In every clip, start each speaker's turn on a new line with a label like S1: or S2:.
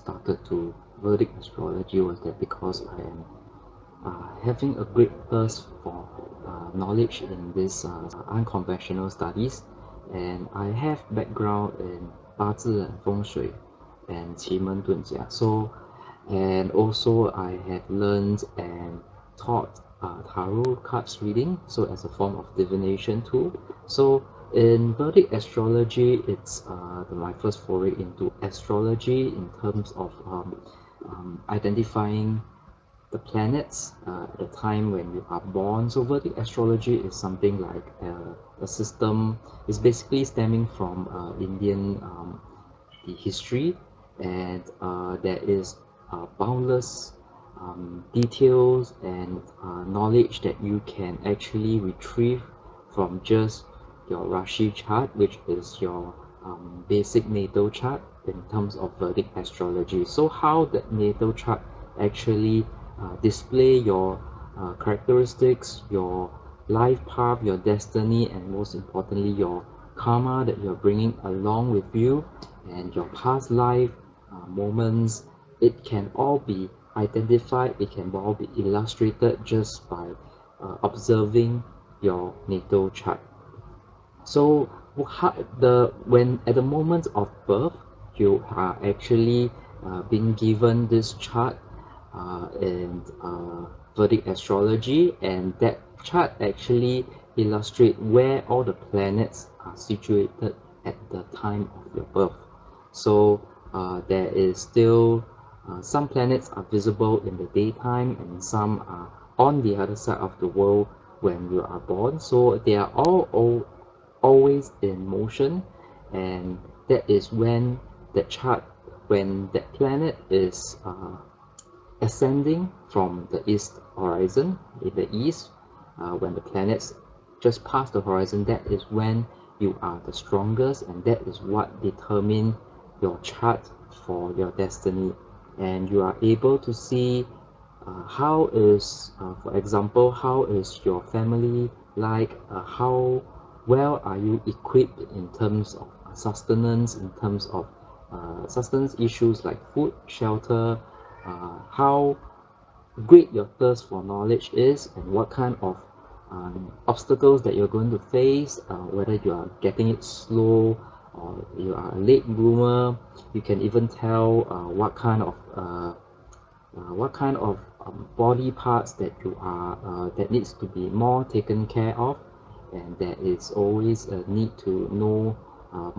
S1: started to Vedic astrology was that because I am having a great thirst for knowledge in this unconventional studies, and I have background in 八字 and 风水 and 奇门遁甲. And also I have learned and taught tarot cards reading, so as a form of divination too. So in Vedic astrology, it's my first foray into astrology in terms of identifying the planets at the time when you are born. So Vedic astrology is something like a system. It's basically stemming from Indian the history, and there is boundless details and knowledge that you can actually retrieve from just your Rashi chart, which is your basic natal chart in terms of Vedic astrology. So how the natal chart actually display your characteristics, your life path, your destiny, and most importantly your karma that you're bringing along with you, and your past life moments. It can all be identified, it can all be illustrated just by observing your natal chart. So when at the moment of birth, you are actually being given this chart in Vedic astrology, and that chart actually illustrate where all the planets are situated at the time of your birth. So there is still some planets are visible in the daytime, and some are on the other side of the world when you are born. So they are all always in motion, and that is when the chart, when that planet is ascending from the east horizon, in the east, when the planets just pass the horizon, that is when you are the strongest, and that is what determines your chart for your destiny. And you are able to see how is, for example, how is your family like, how well are you equipped in terms of sustenance, in terms of sustenance issues like food, shelter, how great your thirst for knowledge is, and what kind of obstacles that you're going to face, whether you are getting it slow or you are a late bloomer. You can even tell what kind of body parts that you are that needs to be more taken care of, and there is always a need to know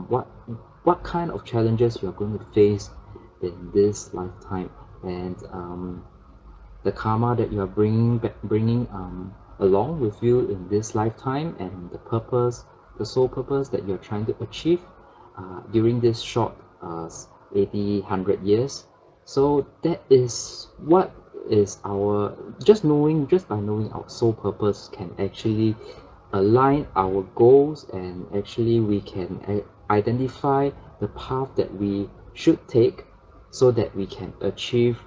S1: what kind of challenges you are going to face in this lifetime, and the karma that you are bringing along with you in this lifetime, and the purpose, the sole purpose that you're trying to achieve during this short 80-100 years. So that is what is our, just by knowing our sole purpose can actually align our goals, and actually we can identify the path that we should take so that we can achieve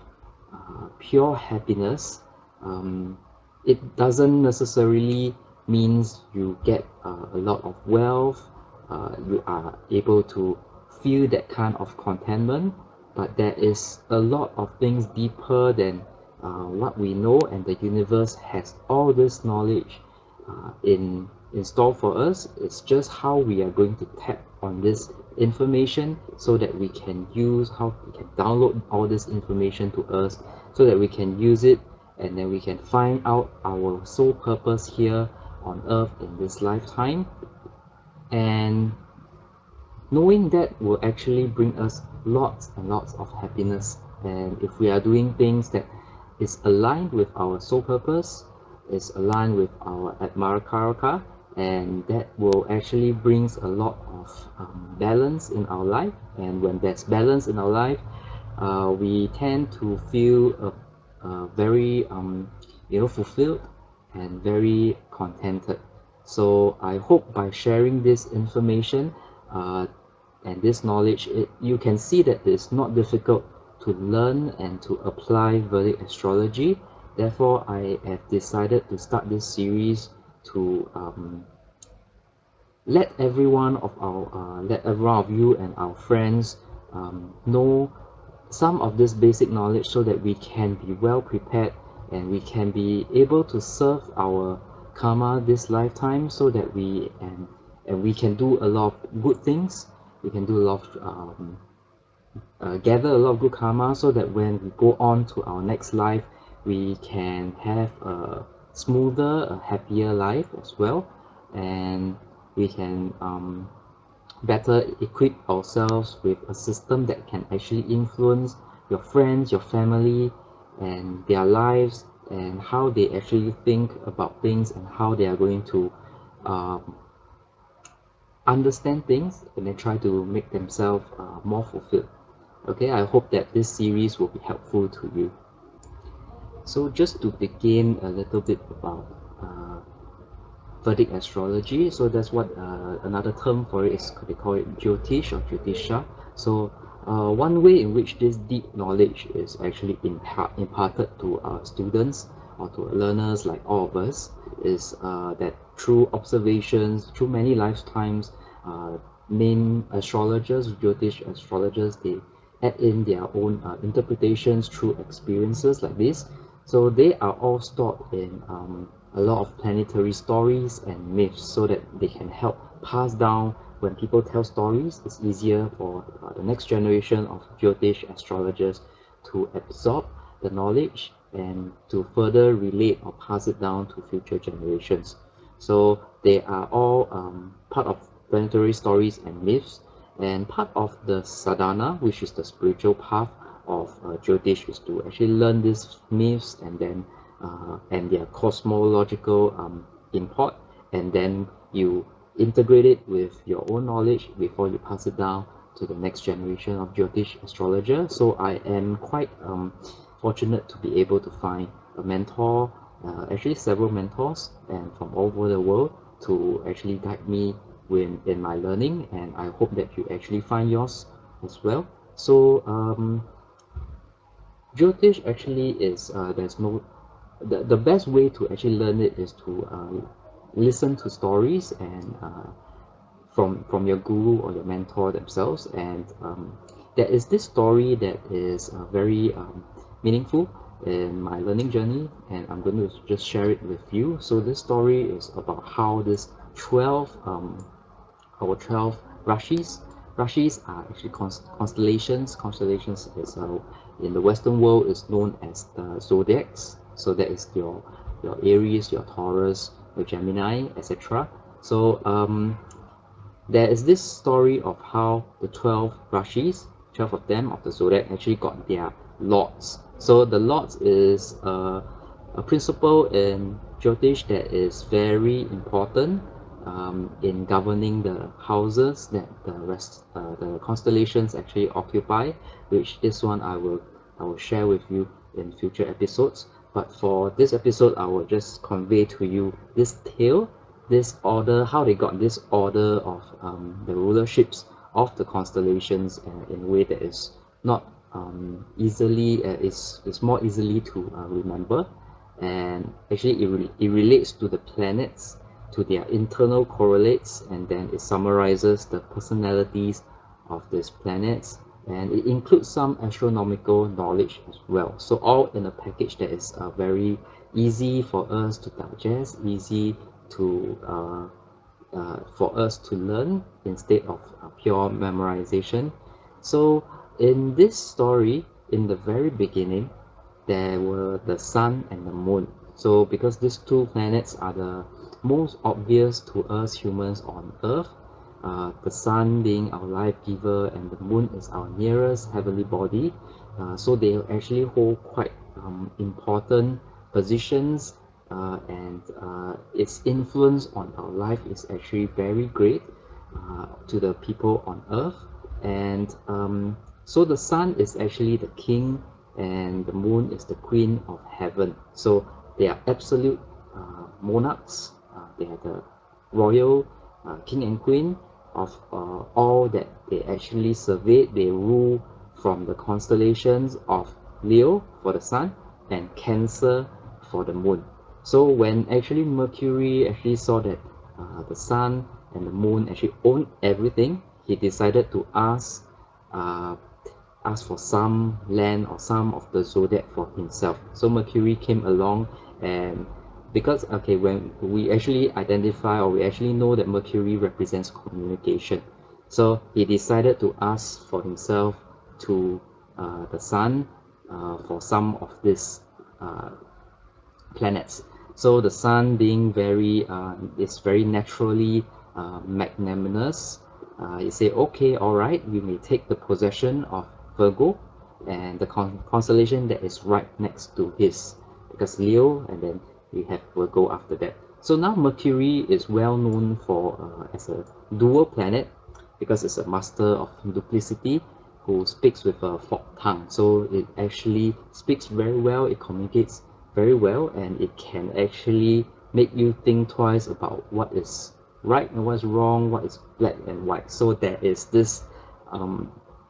S1: pure happiness. It doesn't necessarily means you get a lot of wealth, you are able to feel that kind of contentment, but there is a lot of things deeper than what we know, and the universe has all this knowledge in store for us. It's just how we are going to tap on this information so that we can use, how we can download all this information to us so that we can use it, and then we can find out our sole purpose here on earth in this lifetime. And knowing that will actually bring us lots and lots of happiness. And if we are doing things that is aligned with our sole purpose, is aligned with our Atmarakaraka, and that will actually brings a lot of balance in our life. And when there's balance in our life, we tend to feel very fulfilled and very contented. So I hope by sharing this information and this knowledge, you can see that it's not difficult to learn and to apply Vedic astrology. Therefore, I have decided to start this series to let every one of you and our friends know some of this basic knowledge so that we can be well prepared and we can be able to serve our karma this lifetime, so that and we can do a lot of good things. We can do a lot of gather a lot of good karma, so that when we go on to our next life, we can have a smoother, a happier life as well, and we can better equip ourselves with a system that can actually influence your friends, your family, and their lives, and how they actually think about things, and how they are going to um, understand things, and then try to make themselves more fulfilled. Okay, I hope that this series will be helpful to you. So just to begin a little bit about Vedic astrology, so that's what another term for it is, they call it Jyotish or Jyotisha. So one way in which this deep knowledge is actually imparted to students or to learners like all of us is that through observations, through many lifetimes, main astrologers, Jyotish astrologers, they add in their own interpretations through experiences like this. So they are all stored in a lot of planetary stories and myths, so that they can help pass down. When people tell stories, it's easier for the next generation of Jyotish astrologers to absorb the knowledge and to further relate or pass it down to future generations. So they are all part of planetary stories and myths, and part of the sadhana, which is the spiritual path of Jyotish, is to actually learn these myths and then and their cosmological import, and then you integrate it with your own knowledge before you pass it down to the next generation of Jyotish astrologer. So I am quite fortunate to be able to find a mentor, actually several mentors, and from all over the world, to actually guide me in my learning, and I hope that you actually find yours as well. So Jyotish actually is there's no the best way to actually learn it is to listen to stories and from your guru or your mentor themselves, and there is this story that is very meaningful in my learning journey, and I'm going to just share it with you. So this story is about how this 12 our 12 Rashis. Rashis are actually constellations. Constellations is in the Western world is known as the zodiacs. So that is your Aries, your Taurus, your Gemini, etc. So there is this story of how the 12 Rashis, 12 of them of the zodiac, actually got their lords. So the lords is a principle in Jyotish that is very important in governing the houses that the constellations actually occupy, which this one I will share with you in future episodes. But for this episode, I will just convey to you this tale, this order, how they got this order of the rulerships of the constellations in a way that is not easily is more easily to remember, and actually it relates to the planets, to their internal correlates, and then it summarizes the personalities of these planets, and it includes some astronomical knowledge as well. So all in a package that is very easy for us to digest, easy to for us to learn instead of pure memorization. So in this story, in the very beginning, there were the sun and the moon. So because these two planets are the most obvious to us humans on Earth, the sun being our life giver and the moon is our nearest heavenly body, so they actually hold quite important positions, and its influence on our life is actually very great to the people on Earth. And so the sun is actually the king and the moon is the queen of heaven. So they are absolute monarchs. They are the royal king and queen of all that they actually survey. They rule from the constellations of Leo for the sun and Cancer for the moon. So when actually Mercury actually saw that the sun and the moon actually own everything, he decided to ask ask for some land or some of the zodiac for himself. So Mercury came along, and because when we actually identify, or we actually know that Mercury represents communication, so he decided to ask for himself to the sun for some of these planets. So the sun being is very naturally magnanimous. He say, okay, all right, we may take the possession of Virgo and the constellation that is right next to his, because Leo, and then we have Virgo after that. So now Mercury is well known for as a dual planet, because it's a master of duplicity who speaks with a forked tongue. So it actually speaks very well, it communicates very well, and it can actually make you think twice about what is right and what's wrong, what is black and white. So there is this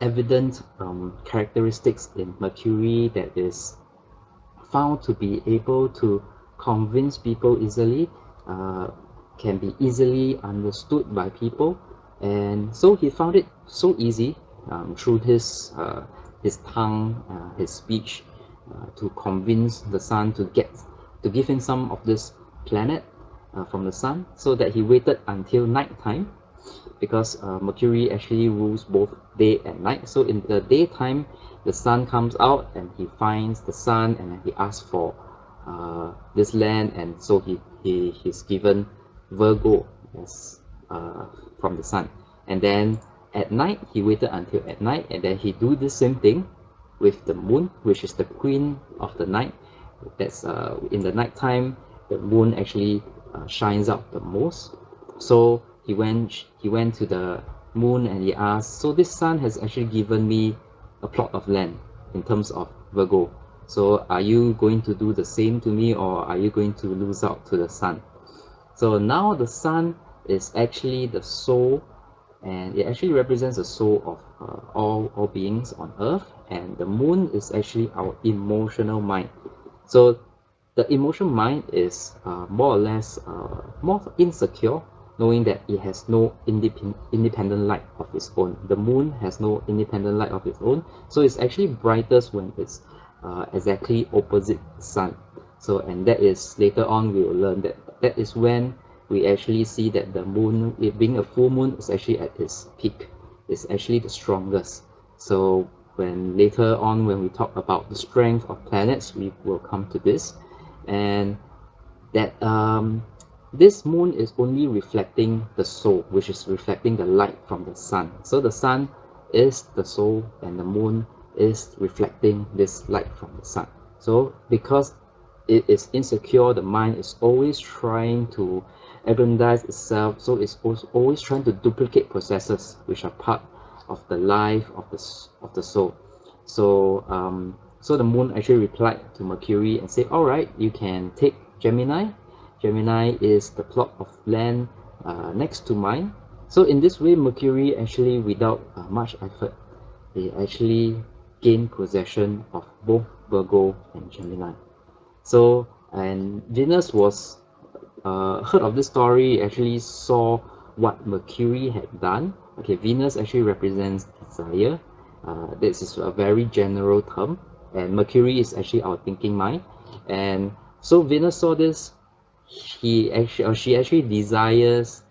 S1: evident characteristics in Mercury that is found to be able to convince people easily, can be easily understood by people. And so he found it so easy through his tongue, his speech, to convince the sun to give him some of this planet from the sun, so that he waited until night time, because Mercury actually rules both day and night. So in the daytime, the sun comes out and he finds the sun, and then he asks for this land, and so he's given Virgo as from the sun. And then at night, he waited until at night, and then he do the same thing with the moon, which is the queen of the night. That's in the night time, the moon actually shines out the most. So he went to the moon and he asked, so this sun has actually given me a plot of land in terms of Virgo, so are you going to do the same to me, or are you going to lose out to the sun? So now the sun is actually the soul, and it actually represents the soul of all beings on earth, and the moon is actually our emotional mind. So the emotional mind is more or less more insecure, knowing that it has no independent light of its own. The moon has no independent light of its own, so it's actually brightest when it's exactly opposite the sun. So, and that is, later on we will learn that is when we actually see that the moon, it being a full moon, is actually at its peak. It's actually the strongest. So when later on, when we talk about the strength of planets, we will come to this, and that this moon is only reflecting the soul, which is reflecting the light from the sun. So the sun is the soul, and the moon is reflecting this light from the sun. So because it is insecure, the mind is always trying to aggrandize itself, so it's always trying to duplicate processes which are part of the life of the soul. So so the moon actually replied to Mercury and said, all right, you can take Gemini. Gemini is the plot of land next to mine. So in this way, Mercury actually, without much effort, they actually gained possession of both Virgo and Gemini. So, and Venus was heard of this story, actually saw what Mercury had done. Okay, Venus actually represents desire. This is a very general term, and Mercury is actually our thinking mind. And so Venus saw this. She actually desires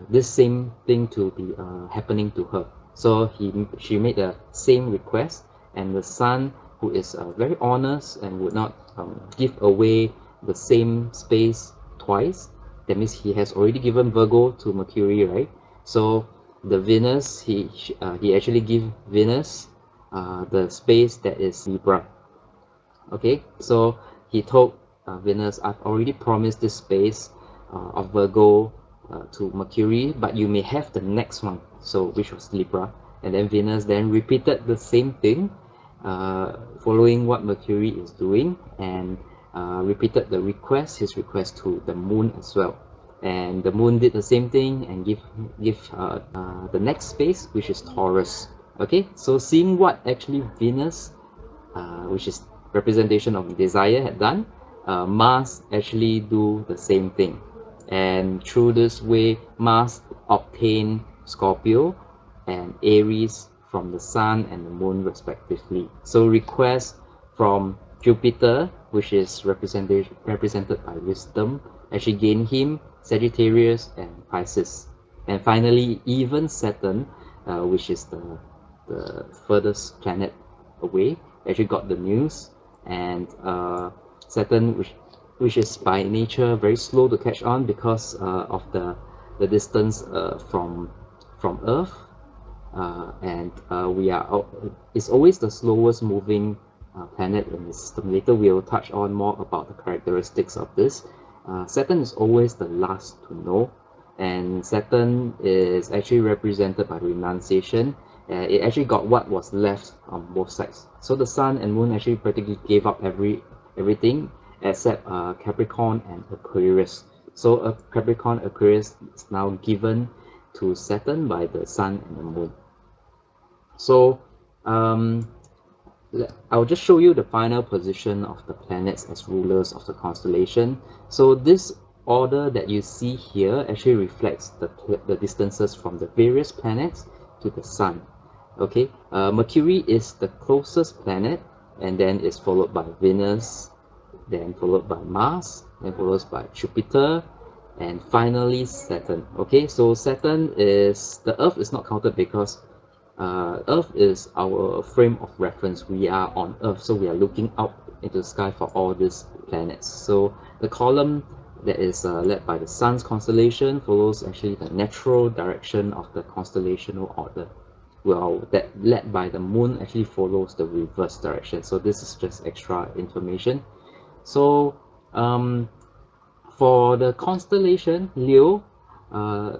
S1: this same thing to be happening to her. So she made the same request, and the sun, who is very honest and would not give away the same space twice. That means he has already given Virgo to Mercury, right? So the Venus, he actually give Venus the space that is Libra. Okay, so he told Venus, I've already promised this space of Virgo to Mercury, but you may have the next one, so which was Libra. And then Venus then repeated the same thing, following what Mercury is doing, and repeated his request to the moon as well. And the moon did the same thing and give the next space, which is Taurus. Okay, so seeing what actually Venus, which is representation of desire, had done, Mars actually do the same thing, and through this way Mars obtained Scorpio and Aries from the Sun and the Moon respectively. So requests from Jupiter, which is represented by wisdom, actually gain him Sagittarius and Pisces. And finally, even Saturn, which is the furthest planet away, actually got the news. And Saturn, which is by nature very slow to catch on because of the distance from Earth, and we are it's always the slowest moving planet in the system. Later we'll touch on more about the characteristics of this. Saturn is always the last to know, and Saturn is actually represented by renunciation. It actually got what was left on both sides. So the Sun and Moon actually practically gave up everything except Capricorn and Aquarius. So Capricorn Aquarius is now given to Saturn by the Sun and the Moon. So I'll just show you the final position of the planets as rulers of the constellation. So this order that you see here actually reflects the distances from the various planets to the Sun. Okay, Mercury is the closest planet, and then is followed by Venus, then followed by Mars, then followed by Jupiter, and finally Saturn. Okay, so Saturn is, the Earth is not counted because Earth is our frame of reference. We are on Earth, so we are looking out into the sky for all these planets. So the column that is led by the Sun's constellation follows actually the natural direction of the constellational order. Well, that led by the Moon actually follows the reverse direction. So this is just extra information. So for the constellation Leo,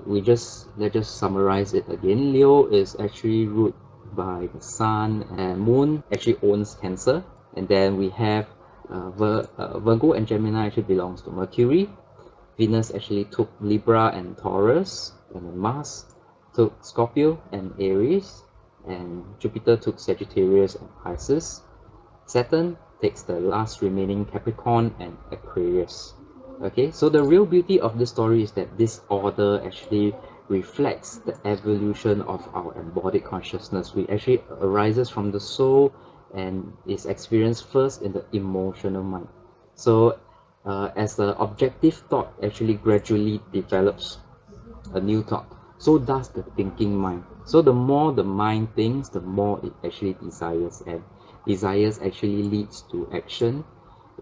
S1: let's just summarize it again. Leo is actually ruled by the Sun, and Moon actually owns Cancer, and then we have Virgo and Gemini actually belongs to Mercury. Venus actually took Libra and Taurus, and then Mars took Scorpio and Aries, and Jupiter took Sagittarius and Pisces. Saturn takes the last remaining Capricorn and Aquarius. Okay, so the real beauty of this story is that this order actually reflects the evolution of our embodied consciousness. We actually arises from the soul and is experienced first in the emotional mind. So as the objective thought actually gradually develops a new thought, so does the thinking mind. So the more the mind thinks, the more it actually desires, and desires actually leads to action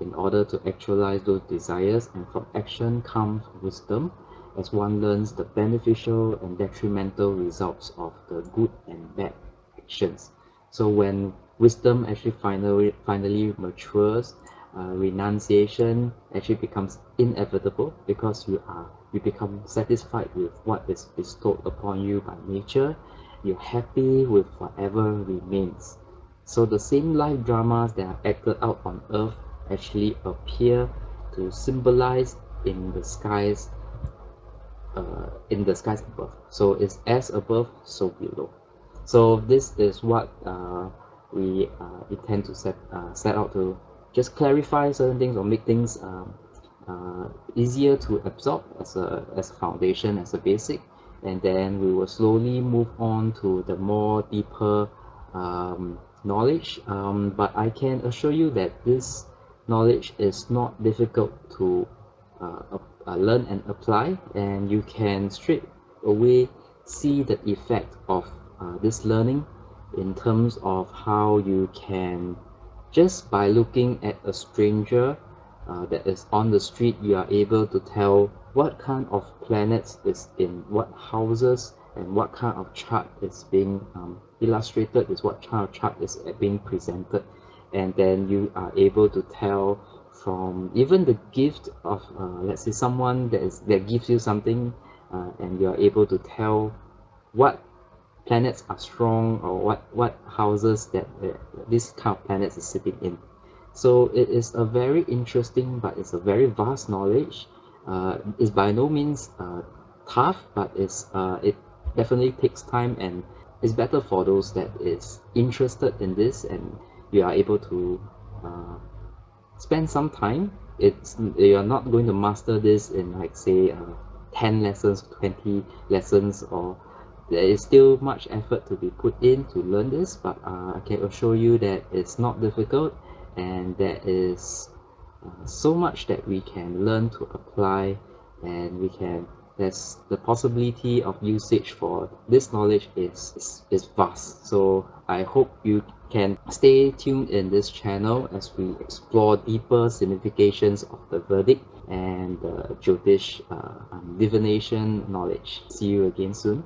S1: in order to actualize those desires, and from action comes wisdom, as one learns the beneficial and detrimental results of the good and bad actions. So when wisdom actually finally matures, renunciation actually becomes inevitable, because you become satisfied with what is bestowed upon you by nature. You're happy with whatever remains. So the same life dramas that are acted out on Earth actually appear to symbolize in the skies above. So it's as above, so below. So this is what we intend to set out to just clarify certain things, or make things easier to absorb as a foundation, as a basic, and then we will slowly move on to the more deeper knowledge. But I can assure you that this knowledge is not difficult to learn and apply, and you can straight away see the effect of this learning in terms of how you can, just by looking at a stranger that is on the street, you are able to tell what kind of planets is in what houses, and what kind of chart is being illustrated, is what kind of chart is being presented. And then you are able to tell from even the gift of let's say someone that gives you something, and you are able to tell what planets are strong, or what houses that this kind of planets is sitting in. So it is a very interesting, but it's a very vast knowledge. It's by no means tough, but it definitely takes time, and it's better for those that is interested in this, and you are able to spend some time. You are not going to master this in, like, say 10 lessons, 20 lessons, or there is still much effort to be put in to learn this, but I can assure you that it's not difficult, and there is so much that we can learn to apply, and there's the possibility of usage for this knowledge is vast. So I hope you can stay tuned in this channel as we explore deeper significations of the Vedic and the Jyotish divination knowledge. See you again soon.